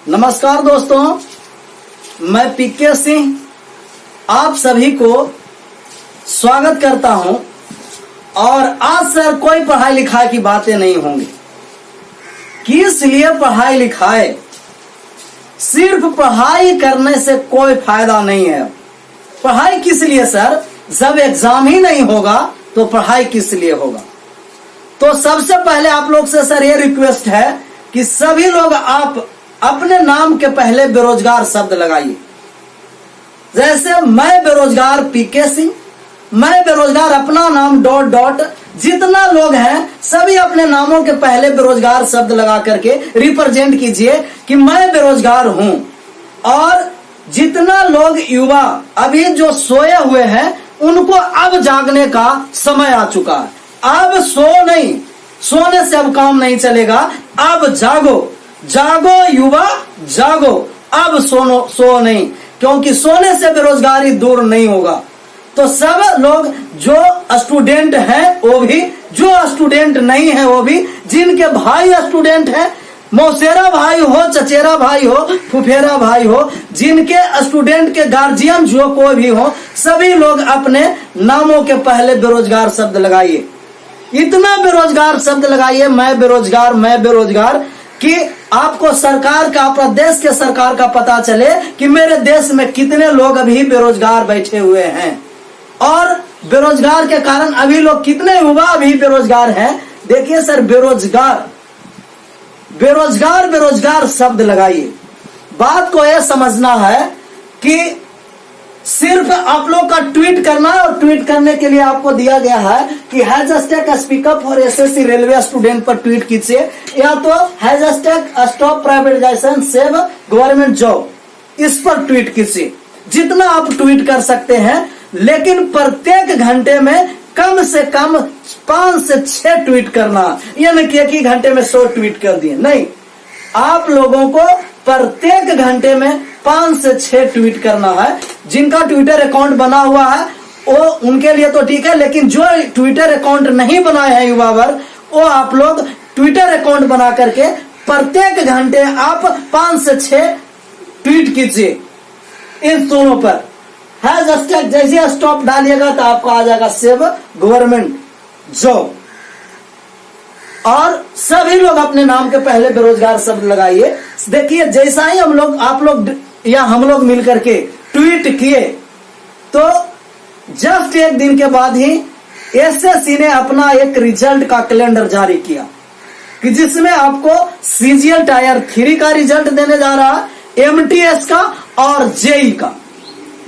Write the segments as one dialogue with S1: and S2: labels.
S1: नमस्कार दोस्तों, मैं पीके सिंह आप सभी को स्वागत करता हूं। और आज सर कोई पढ़ाई लिखाई की बातें नहीं होंगी। किस लिए पढ़ाई लिखाई? सिर्फ पढ़ाई करने से कोई फायदा नहीं है। पढ़ाई किस लिए सर? जब एग्जाम ही नहीं होगा तो पढ़ाई किस लिए होगा? तो सबसे पहले आप लोग से सर ये रिक्वेस्ट है कि सभी लोग आप अपने नाम के पहले बेरोजगार शब्द लगाइए। जैसे मैं बेरोजगार पीके सिंह, मैं बेरोजगार अपना नाम ... जितना लोग हैं सभी अपने नामों के पहले बेरोजगार शब्द लगा करके रिप्रेजेंट कीजिए कि मैं बेरोजगार हूं। और जितना लोग युवा अभी जो सोए हुए हैं उनको अब जागने का समय आ चुका है। अब सोने से अब काम नहीं चलेगा। अब जागो युवा, जागो। अब सो नहीं, क्योंकि सोने से बेरोजगारी दूर नहीं होगा। तो सब लोग जो स्टूडेंट हैं वो भी, जो स्टूडेंट नहीं है वो भी, जिनके भाई स्टूडेंट हैं, मौसेरा भाई हो, चचेरा भाई हो, फुफेरा भाई हो, जिनके स्टूडेंट के गार्जियन जो कोई भी हो, सभी लोग अपने नामों के पहले बेरोजगार शब्द लगाइए। इतना बेरोजगार शब्द लगाइए, मैं बेरोजगार, कि आपको सरकार का, अपना देश के सरकार का पता चले कि मेरे देश में कितने लोग अभी बेरोजगार बैठे हुए हैं। और बेरोजगार के कारण अभी लोग कितने युवा अभी बेरोजगार हैं। देखिए सर, बेरोजगार शब्द लगाइए। बात को यह समझना है कि सिर्फ आप लोग का ट्वीट करना है, और ट्वीट करने के लिए आपको दिया गया है कि hashtag speak up for SSC railway student पर ट्वीट कीजिए, या तो hashtag stop privatisation save government job, इस पर ट्वीट कीजिए। जितना आप ट्वीट कर सकते हैं, लेकिन प्रत्येक घंटे में कम से कम 5 से 6 ट्वीट करना। यानी कि एक ही घंटे में 100 ट्वीट कर दिए, नहीं, आप लोगों को प्रत्येक घंटे में 5 से 6 ट्वीट करना है। जिनका ट्विटर अकाउंट बना हुआ है वो उनके लिए तो ठीक है, लेकिन जो ट्विटर अकाउंट नहीं बनाए हैं युवा वर्ग, वो आप लोग ट्विटर अकाउंट बना करके प्रत्येक घंटे आप 5 से 6 ट्वीट कीजिए इन दोनों पर। हैशटैग जैसे स्टॉप डालिएगा तो आपको आ जाएगा सेव गवर्नमेंट जॉब। और सभी लोग अपने नाम के पहले बेरोजगार शब्द लगाइए। देखिए, जैसा ही हम लोग मिल करके ट्वीट किए, तो जस्ट एक दिन के बाद ही एसएससी ने अपना एक रिजल्ट का कैलेंडर जारी किया, कि जिसमें आपको सीजीएल टायर 3 का रिजल्ट देने जा रहा है, एमटीएस का और जेई का।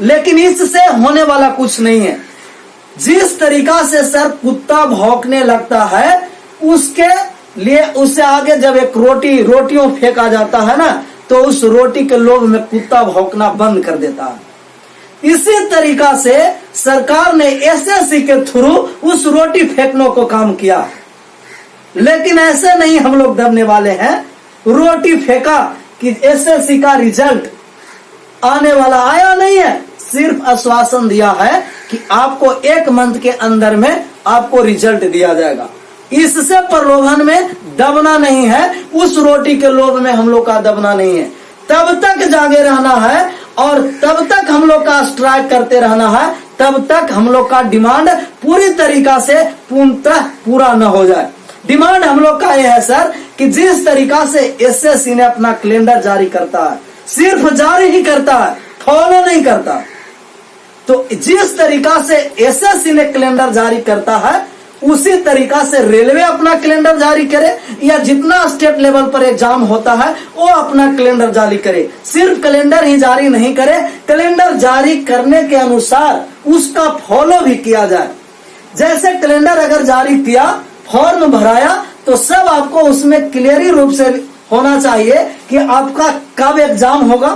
S1: लेकिन इससे होने वाला कुछ नहीं है। जिस तरीका से सर कुत्ता भौंकने लगता है, उसके लिए उससे आगे जब एक रोटियों फेंका जाता है ना, तो उस रोटी के लोभ में कुत्ता भौंकना बंद कर देता है। इसी तरीका से सरकार ने एसएससी के थ्रू उस रोटी फेंकने को काम किया। लेकिन ऐसे नहीं हम लोग दबने वाले हैं। रोटी फेंका कि एसएससी का रिजल्ट आने वाला, आया नहीं है। सिर्फ आश्वासन दिया है कि आपको 1 मंथ के अंदर में आपको रिजल्ट दिया जाएगा। इससे प्रलोभन में दबना नहीं है, उस रोटी के लोभ में हम लोग का दबना नहीं है। तब तक जागे रहना है और तब तक हम लोग का स्ट्राइक करते रहना है, तब तक हम लोग का डिमांड पूरी तरीका से पूर्णतः पूरा न हो जाए। डिमांड हम लोग का यह है सर कि जिस तरीका से एसएससी ने अपना कैलेंडर जारी करता है, सिर्फ जारी ही करता है, फॉलो नहीं करता। तो जिस तरीका से एसएससी ने कैलेंडर जारी करता है, उसी तरीका से रेलवे अपना कैलेंडर जारी करे, या जितना स्टेट लेवल पर एग्जाम होता है वो अपना कैलेंडर जारी करे। सिर्फ कैलेंडर ही जारी नहीं करे, कैलेंडर जारी करने के अनुसार उसका फॉलो भी किया जाए। जैसे कैलेंडर अगर जारी किया, फॉर्म भराया, तो सब आपको उसमें क्लियरी रूप से होना चाहिए कि आपका कब एग्जाम होगा,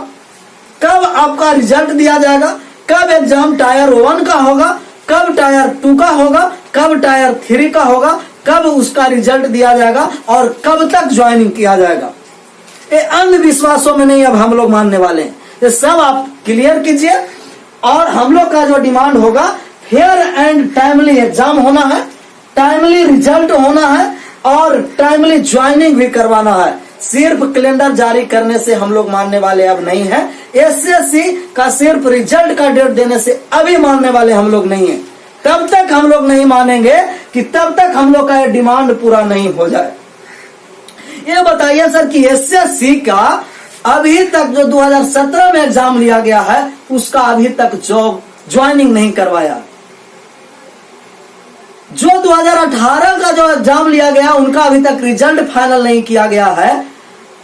S1: कब आपका रिजल्ट दिया जाएगा, कब एग्जाम टायर 1 का होगा, कब टायर 2 का होगा, कब टायर 3 का होगा, कब उसका रिजल्ट दिया जाएगा और कब तक ज्वाइनिंग किया जाएगा। ये अंधविश्वासों में नहीं अब हम लोग मानने वाले हैं। ये सब आप क्लियर कीजिए। और हम लोग का जो डिमांड होगा, फेयर एंड टाइमली एग्जाम होना है, टाइमली रिजल्ट होना है और टाइमली ज्वाइनिंग भी करवाना है। सिर्फ कैलेंडर जारी करने से हम लोग मानने वाले अब नहीं है। एसएससी का सिर्फ रिजल्ट का डेट देने से अभी मानने वाले हम लोग नहीं है। तब तक हम लोग नहीं मानेंगे कि तब तक हम लोग का डिमांड पूरा नहीं हो जाए। ये बताइए सर कि एसएससी का अभी तक जो 2017 में एग्जाम लिया गया है उसका अभी तक जॉब ज्वाइनिंग नहीं करवाया। जो 2018 का जो एग्जाम लिया गया उनका अभी तक रिजल्ट फाइनल नहीं किया गया है।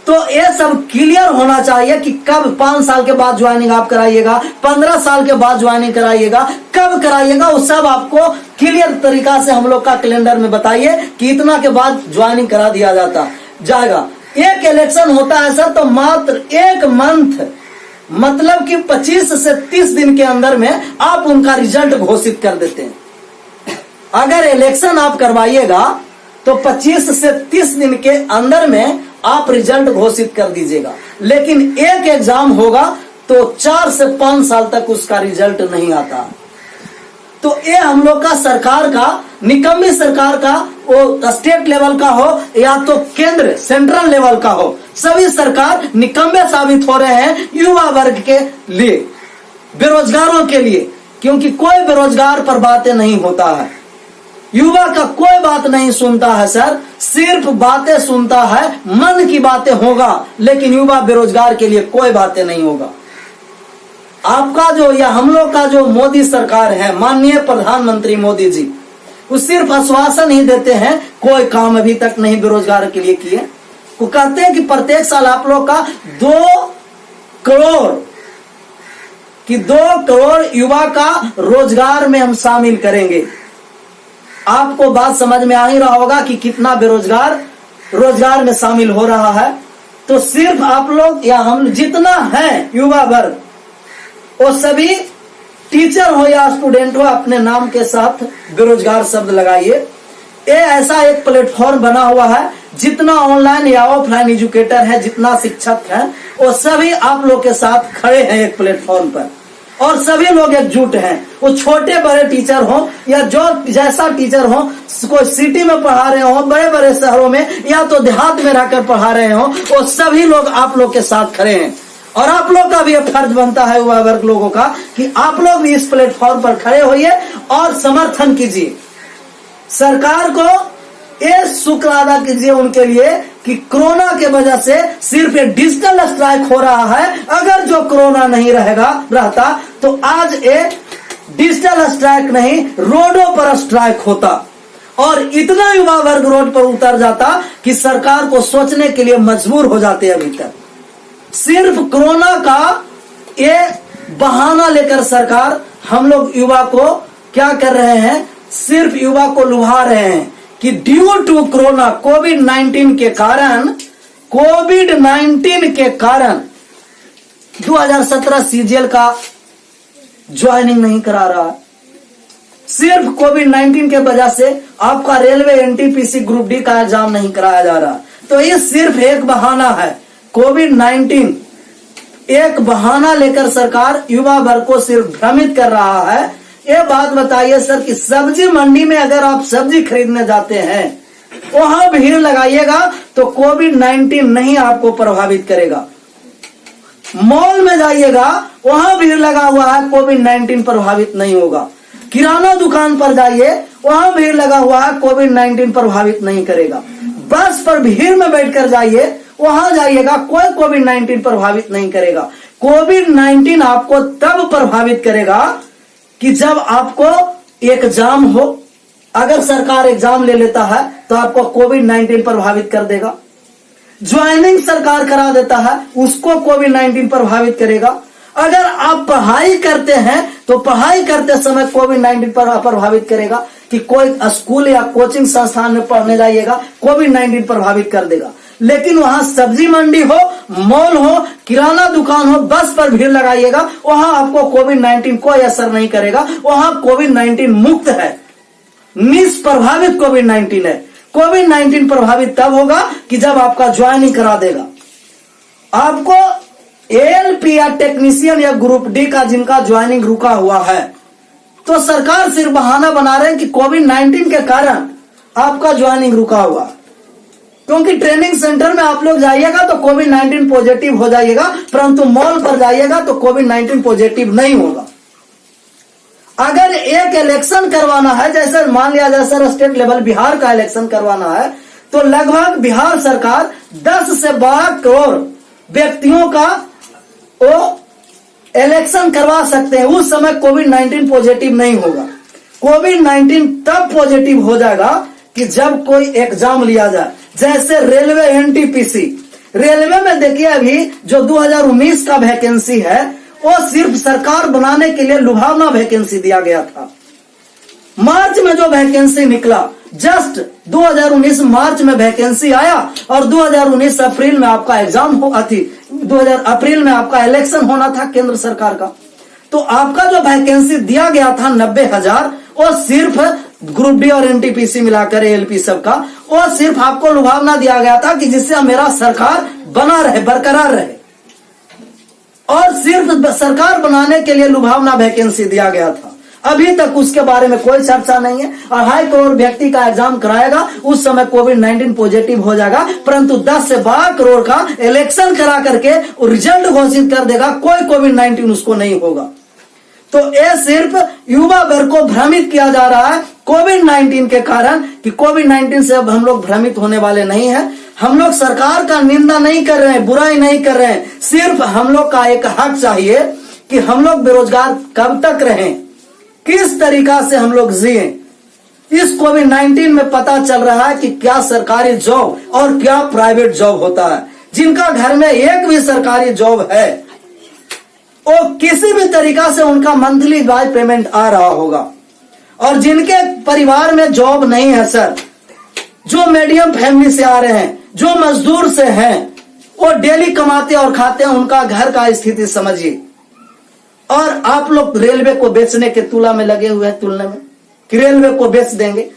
S1: तो ये सब क्लियर होना चाहिए कि कब 5 साल के बाद ज्वाइनिंग आप कराइएगा, 15 साल के बाद ज्वाइनिंग कराइएगा, कब कराइएगा, वो सब आपको क्लियर तरीका से हम लोग का कैलेंडर में बताइए कि इतना के बाद ज्वाइनिंग करा दिया जाएगा। एक इलेक्शन होता है सर तो मात्र 1 मंथ मतलब कि 25 से 30 दिन के अंदर में आप उनका रिजल्ट घोषित कर देते हैं। अगर इलेक्शन आप करवाइएगा तो 25 से 30 दिन के अंदर में आप रिजल्ट घोषित कर दीजिएगा, लेकिन एक एग्जाम होगा तो 4 से 5 साल तक उसका रिजल्ट नहीं आता। तो ये हम लोग का सरकार का निकम्मी सरकार का, वो स्टेट लेवल का हो या तो केंद्र सेंट्रल लेवल का हो, सभी सरकार निकम्मे साबित हो रहे हैं युवा वर्ग के लिए, बेरोजगारों के लिए, क्योंकि कोई बेरोजगार पर बातें नहीं होता है। युवा का कोई बात नहीं सुनता है सर, सिर्फ बातें सुनता है, मन की बातें होगा, लेकिन युवा बेरोजगार के लिए कोई बातें नहीं होगा। आपका जो या हम लोग का जो मोदी सरकार है, माननीय प्रधानमंत्री मोदी जी, वो सिर्फ आश्वासन ही देते हैं, कोई काम अभी तक नहीं बेरोजगार के लिए किए। वो कहते हैं कि प्रत्येक साल आप लोग का 2 करोड़ युवा का रोजगार में हम शामिल करेंगे। आपको बात समझ में आ ही रहा होगा कि कितना बेरोजगार रोजगार में शामिल हो रहा है। तो सिर्फ आप लोग या हम जितना है युवा वर्ग, वो सभी टीचर हो या स्टूडेंट हो, अपने नाम के साथ बेरोजगार शब्द लगाइए। ये ऐसा एक प्लेटफॉर्म बना हुआ है, जितना ऑनलाइन या ऑफलाइन एजुकेटर है, जितना शिक्षक है, वो सभी आप लोग के साथ खड़े हैं एक प्लेटफॉर्म पर, और सभी लोग एकजुट हैं। वो छोटे बड़े टीचर हो या जो जैसा टीचर हो, कोई सिटी में पढ़ा रहे हो, बड़े बड़े शहरों में या तो देहात में रहकर पढ़ा रहे हो, वो सभी लोग आप लोग के साथ खड़े हैं। और आप लोग का भी फर्ज बनता है युवा वर्ग लोगों का कि आप लोग भी इस प्लेटफॉर्म पर खड़े होइए और समर्थन कीजिए। सरकार को ये शुक्र अदा कीजिए उनके लिए कि कोरोना के वजह से सिर्फ एक डिजिटल स्ट्राइक हो रहा है। अगर जो कोरोना नहीं रहता तो आज एक डिजिटल स्ट्राइक नहीं, रोडों पर स्ट्राइक होता, और इतना युवा वर्ग रोड पर उतर जाता कि सरकार को सोचने के लिए मजबूर हो जाते। अभी तक सिर्फ कोरोना का ये बहाना लेकर सरकार हम लोग युवा को क्या कर रहे हैं, सिर्फ युवा को लुभा रहे हैं कि ड्यू टू कोरोना कोविड-19 के कारण 2017 सीजीएल का ज्वाइनिंग नहीं करा रहा। सिर्फ कोविड-19 के वजह से आपका रेलवे एनटीपीसी ग्रुप डी का एग्जाम नहीं कराया जा रहा। तो ये सिर्फ एक बहाना है। कोविड-19 एक बहाना लेकर सरकार युवा वर्ग को सिर्फ भ्रमित कर रहा है। ये बात बताइए सर कि सब्जी मंडी में अगर आप सब्जी खरीदने जाते हैं, वहां भीड़ लगाइएगा तो कोविड-19 नहीं आपको प्रभावित करेगा। मॉल में जाइएगा, वहां भीड़ लगा हुआ है, कोविड-19 प्रभावित नहीं होगा। किराना दुकान पर जाइए, वहां भीड़ लगा हुआ है, कोविड-19 प्रभावित नहीं करेगा। बस पर भीड़ में बैठकर जाइए, वहां जाइएगा, कोई कोविड-19 प्रभावित नहीं करेगा। कोविड-19 आपको तब प्रभावित करेगा कि जब आपको एग्जाम हो। अगर सरकार एग्जाम ले लेता है तो आपको कोविड-19 प्रभावित कर देगा। ज्वाइनिंग सरकार करा देता है, उसको कोविड-19 प्रभावित करेगा। अगर आप पढ़ाई करते हैं तो पढ़ाई करते समय कोविड-19 पर प्रभावित करेगा कि कोई स्कूल या कोचिंग संस्थान में पढ़ने जाइएगा, कोविड-19 प्रभावित कर देगा। लेकिन वहां सब्जी मंडी हो, मॉल हो, किराना दुकान हो, बस पर भीड़ लगाइएगा, वहां आपको कोविड-19 कोई असर नहीं करेगा। वहां कोविड-19 मुक्त है, निष्प्रभावित कोविड-19 है। कोविड-19 प्रभावित तब होगा कि जब आपका ज्वाइनिंग करा देगा। आपको एएलपी या टेक्नीशियन या ग्रुप डी का जिनका ज्वाइनिंग रुका हुआ है, तो सरकार सिर्फ बहाना बना रहे हैं कि कोविड-19 के कारण आपका ज्वाइनिंग रुका हुआ। क्योंकि ट्रेनिंग सेंटर में आप लोग जाइएगा तो कोविड-19 पॉजिटिव हो जाइएगा, परंतु मॉल पर जाइएगा तो कोविड-19 पॉजिटिव नहीं होगा। अगर एक इलेक्शन करवाना है, जैसे मान लिया जाए सर स्टेट लेवल बिहार का इलेक्शन करवाना है, तो लगभग बिहार सरकार 10 से 12 करोड़ व्यक्तियों का वो इलेक्शन करवा सकते हैं। उस समय कोविड-19 पॉजिटिव नहीं होगा। कोविड-19 तब पॉजिटिव हो जाएगा कि जब कोई एग्जाम लिया जाए, जैसे रेलवे एनटीपीसी। रेलवे में देखिए अभी जो 2019 का वैकेंसी है वो सिर्फ सरकार बनाने के लिए लुभावना वैकेंसी दिया गया था। मार्च में जो वैकेंसी निकला, जस्ट 2019 मार्च में वैकेंसी आया और 2019 अप्रैल में आपका एग्जाम हुआ थी, 2000 अप्रैल में आपका इलेक्शन होना था केंद्र सरकार का। तो आपका जो वैकेंसी दिया गया था 90,000, वो सिर्फ ग्रुप डी और एनटीपीसी मिलाकर एएलपी सबका, वो सिर्फ आपको लुभावना दिया गया था कि जिससे मेरा सरकार बना रहे, बरकरार रहे, और सिर्फ सरकार बनाने के लिए लुभावना वैकेंसी दिया गया था। अभी तक उसके बारे में कोई चर्चा नहीं है। 2.5 करोड़ व्यक्ति का एग्जाम कराएगा, उस समय कोविड-19 पॉजिटिव हो जाएगा, परंतु 10 से 12 करोड़ का इलेक्शन करा करके रिजल्ट घोषित कर देगा, कोई कोविड-19 उसको नहीं होगा। तो ये सिर्फ युवा वर्ग को भ्रमित किया जा रहा है कोविड-19 के कारण, कि कोविड-19 से अब हम लोग भ्रमित होने वाले नहीं है। हम लोग सरकार का निंदा नहीं कर रहे हैं, बुराई नहीं कर रहे हैं, सिर्फ हम लोग का एक हक चाहिए कि हम लोग बेरोजगार कब तक रहें, किस तरीका से हम लोग जिए। इस कोविड-19 में पता चल रहा है कि क्या सरकारी जॉब और क्या प्राइवेट जॉब होता है। जिनका घर में एक भी सरकारी जॉब है, वो किसी भी तरीका से उनका मंथली वाइज पेमेंट आ रहा होगा, और जिनके परिवार में जॉब नहीं है सर, जो मीडियम फैमिली से आ रहे हैं, जो मजदूर से हैं, वो डेली कमाते और खाते हैं, उनका घर का स्थिति समझिए। और आप लोग रेलवे को बेचने के तुला में लगे हुए हैं, तुलना में कि रेलवे को बेच देंगे।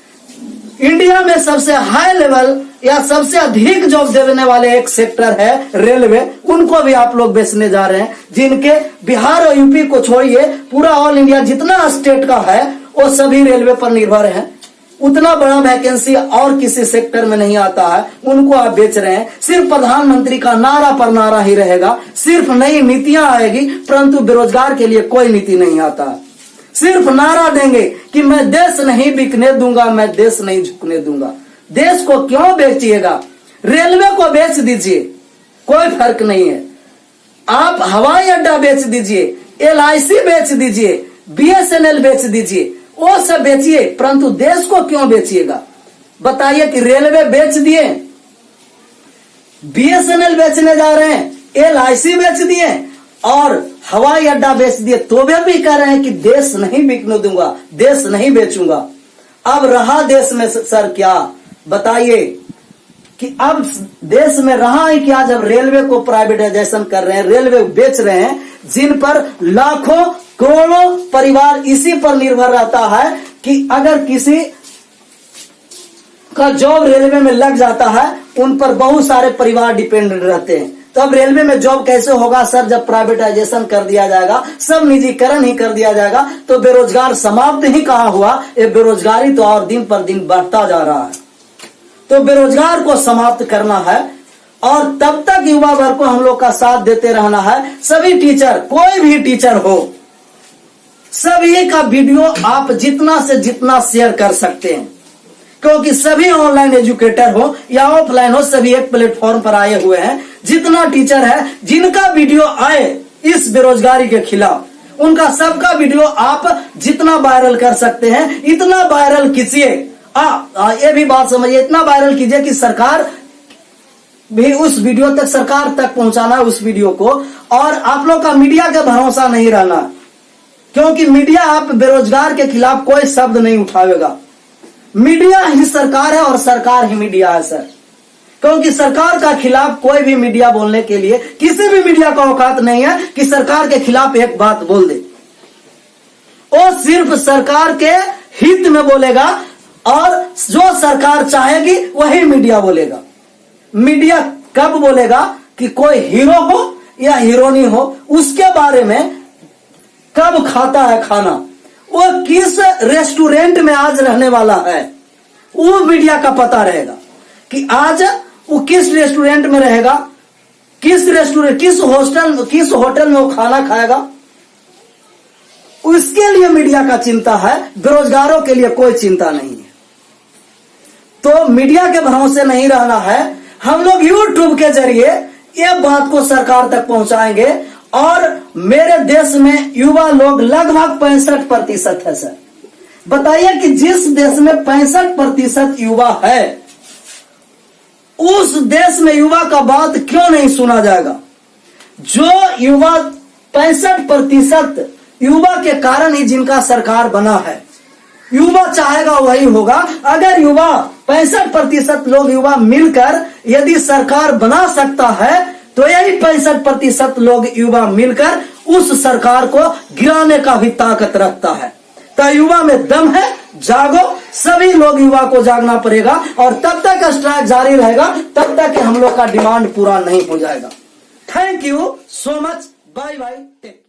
S1: इंडिया में सबसे हाई लेवल या सबसे अधिक जॉब देने वाले एक सेक्टर है रेलवे, उनको भी आप लोग बेचने जा रहे हैं। जिनके बिहार और यूपी को छोड़िए, पूरा ऑल इंडिया जितना स्टेट का है वो सभी रेलवे पर निर्भर है। उतना बड़ा वैकेंसी और किसी सेक्टर में नहीं आता है, उनको आप बेच रहे हैं। सिर्फ प्रधानमंत्री का नारा पर नारा ही रहेगा, सिर्फ नई नीतियां आएगी, परंतु बेरोजगार के लिए कोई नीति नहीं आता है। सिर्फ नारा देंगे कि मैं देश नहीं बिकने दूंगा, मैं देश नहीं झुकने दूंगा। देश को क्यों बेचिएगा? रेलवे को बेच दीजिए, कोई फर्क नहीं है। आप हवाई अड्डा बेच दीजिए, LIC बेच दीजिए, BSNL बेच दीजिए, वो सब बेचिए, परंतु देश को क्यों बेचिएगा? बताइए कि रेलवे बेच दिए, BSNL बेचने जा रहे हैं, LIC बेच दिए और हवाई अड्डा बेच दिए, तो वे भी कह रहे हैं कि देश नहीं बिकने दूंगा, देश नहीं बेचूंगा। अब रहा देश में सर क्या, बताइए कि अब देश में रहा ही क्या, जब रेलवे को प्राइवेटाइजेशन कर रहे हैं, रेलवे बेच रहे हैं, जिन पर लाखों करोड़ों परिवार इसी पर निर्भर रहता है कि अगर किसी का जॉब रेलवे में लग जाता है, उन पर बहुत सारे परिवार डिपेंडेंट रहते हैं। तो अब रेलवे में जॉब कैसे होगा सर, जब प्राइवेटाइजेशन कर दिया जाएगा, सब निजीकरण ही कर दिया जाएगा, तो बेरोजगार समाप्त ही कहाँ हुआ, ये बेरोजगारी तो और दिन पर दिन बढ़ता जा रहा है। तो बेरोजगार को समाप्त करना है, और तब तक युवा वर्ग को हम लोग का साथ देते रहना है। सभी टीचर, कोई भी टीचर हो, सभी का वीडियो आप जितना से जितना शेयर कर सकते हैं, क्योंकि सभी ऑनलाइन एजुकेटर हो या ऑफलाइन हो, सभी एक प्लेटफॉर्म पर आए हुए हैं। जितना टीचर है, जिनका वीडियो आए इस बेरोजगारी के खिलाफ, उनका सबका वीडियो आप जितना वायरल कर सकते हैं इतना वायरल कीजिए। ये भी बात समझिए, इतना वायरल कीजिए कि सरकार भी उस वीडियो तक, सरकार तक पहुंचाना है उस वीडियो को। और आप लोग का मीडिया का भरोसा नहीं रहना, क्योंकि मीडिया आप बेरोजगार के खिलाफ कोई शब्द नहीं उठावेगा। मीडिया ही सरकार है और सरकार ही मीडिया है सर, क्योंकि सरकार का खिलाफ कोई भी मीडिया बोलने के लिए, किसी भी मीडिया का औकात नहीं है कि सरकार के खिलाफ एक बात बोल दे। वो सिर्फ सरकार के हित में बोलेगा, और जो सरकार चाहेगी वही मीडिया बोलेगा। मीडिया कब बोलेगा कि कोई हीरो हो या हीरोनी हो, उसके बारे में, कब खाता है खाना, वो किस रेस्टोरेंट में आज रहने वाला है, वो मीडिया का पता रहेगा कि आज वो किस रेस्टोरेंट में रहेगा, किस होटल में वो खाना खाएगा, उसके लिए मीडिया का चिंता है, बेरोजगारों के लिए कोई चिंता नहीं है। तो मीडिया के भरोसे नहीं रहना है। हम लोग यूट्यूब के जरिए ये बात को सरकार तक पहुंचाएंगे। और मेरे देश में युवा लोग लगभग 65% है सर। बताइए कि जिस देश में 65% युवा है, उस देश में युवा का बात क्यों नहीं सुना जाएगा। जो युवा 65% युवा के कारण ही जिनका सरकार बना है, युवा चाहेगा वही होगा। अगर युवा 65% लोग युवा मिलकर यदि सरकार बना सकता है, तो यही 65% लोग युवा मिलकर उस सरकार को गिराने का भी ताकत रखता है। तो युवा में दम है, जागो, सभी लोग युवा को जागना पड़ेगा। और तब तक स्ट्राइक जारी रहेगा, तब तक हम लोग का डिमांड पूरा नहीं हो जाएगा। Thank you so much, bye bye, take.